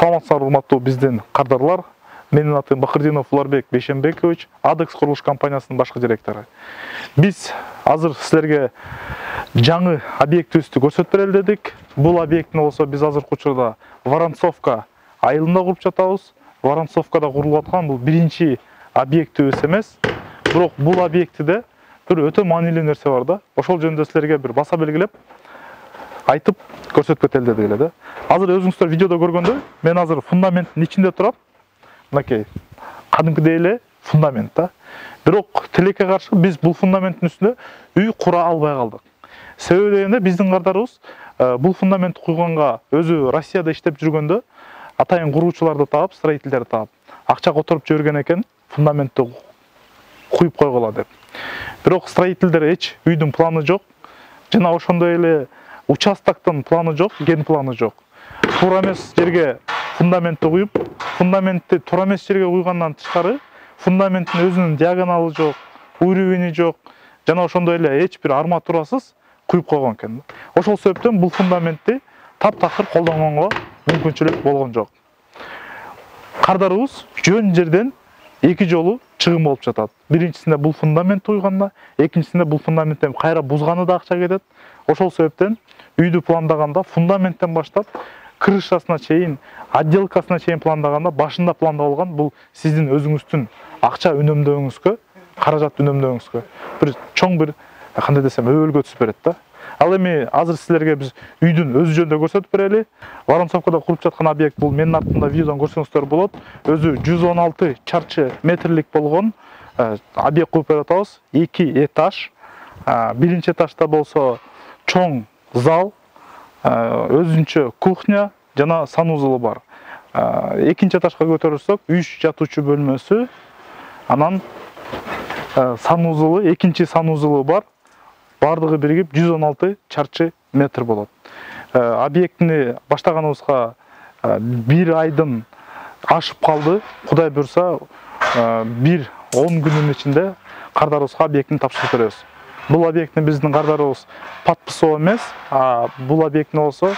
Саламатсыздар, урматтуу биздин кардарлар. Менин атым Бакырдинов Уларбек Бейшенбекович, Адекс курулуш компаниясынын башкы директору. Биз азыр силерге жаңы объектибизди көрсөтүп берели дедик. Бул объектини болсо биз азыркы учурда Воронцовка айылында куруп жатабыз. Воронцовкада курулуп аткан бул биринчи объектибиз эмес. Бирок бул объектиде бир өтө маанилүү нерсе бар да. Ошол жөнүндө силерге бир баса белгилеп айтып көрсөтүп кетели дедик эле да. Азыр өзүңүздөр видеодо көргөндөй, мен азыр фундаменттин ичинде турам. Мынакей кадимкидей эле фундамент да. Бирок тилекке каршы биз бул фундаменттин үстүнө үй кура албай калдык. Себеби дегенде биздин кардарыбыз бул фундаментти куйганга өзү Россияда иштеп жүргөндө атайын куруучуларды таап, строительдерди таап, акча которуп жиберген экен фундаментти куюп койгула деп. Бирок строительдер эч үйдүн планы жок, жана ошондой эле участоктун планы жок, ген планы жок. Туура эмес жерге фундаментти куюп, фундаментти туура эмес жерге куйгандан тышкары, фундаменттин өзүнүн диагоналы жок, уровени жок, жана ошондой эле эч бир арматурасыз куюп койгон экен. Ошол себептен бул фундаментти таптакыр колдонгонго мүмкүнчүлүк болгон жок. Кардарыбыз жөн жерден эки жолу чыгым болуп жатат. Биринчисинде бул фундамент куйганда, экинчисинде бул фундаменттен кайра бузганы да акча кетет. Ошол себептен үйдү пландаганда фундаменттен баштап крышасына чейин, отделкасына чейин пландаганда башында пландалган бул сиздин өзүңүздүн акча үнөмдөөңүзгө, каражат үнөмдөөңүзгө бир чоң бир кандай десем өбөлгө түшүп берет да. Ал эми азыр силерге биз үйдүн өзү жөнүндө көрсөтүп берели. Воронцовкада куруп жаткан объект бул менин артымда видеодон көрсөңүздөр болот. Өзү 116 чарчы метрлик болгон объект куруп берип атабыз. 2 этаж. Биринчи этажда болсо чоң зал, өзүнчө кухня жана санузулу бар. Экинчи этажга көтөрүлсөк, 3 жатуучу бөлмөсү, анан санузулу, экинчи санузулу бар. Бардыгы биригип 116 чарчы метр болот. Объектини баштаганыбызга 1 айдын ашып калды. Кудай буйрса, 1-10 күнүн ичинде кардарыбызга объектини тапшырып беребиз. Бул объектини биздин кардарыбыз подписоо эмес, бул объектини болсо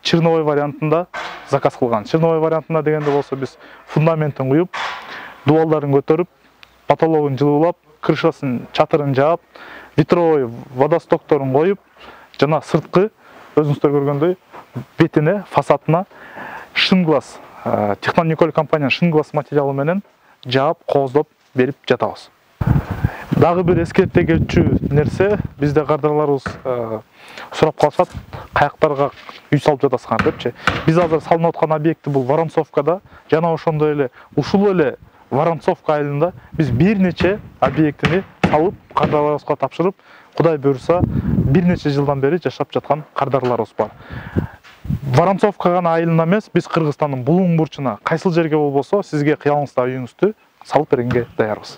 черновой вариантында заказ кылган. Черновой вариантында дегенде болсо биз фундаментин куюп, дубалдарын көтөрүп, потологун жылуулап, крышасын, чатырын жаап, ветровой водостокторун коюп, жана сырткы өзүңүздөр көргөндөй бетине, фасадына шынглас, Технониколь компания шынглас материалы менен жаап, кооздоп берип жатабыз. Дагы бир эскерте кетчү нерсе, бизде кардарларыбыз сурап калышат, каяктарга үй салып жатасыңар депчи. Биз азыр салынып аткан объекти бул Воронцовкада, жана ошондой эле ушул эле Воронцовка айылында биз бир нече объектини салып, кардарларыбызга тапшырып, Кудай буйрса, бир нече жылдан бери жашап жаткан кардарларыбыз бар. Воронцовка гана айылында эмес, биз Кыргызстандын булуң бурчуна кайсыл жерге болбосо сизге кыялыңызда үйүңүздү салып бергенге даярбыз.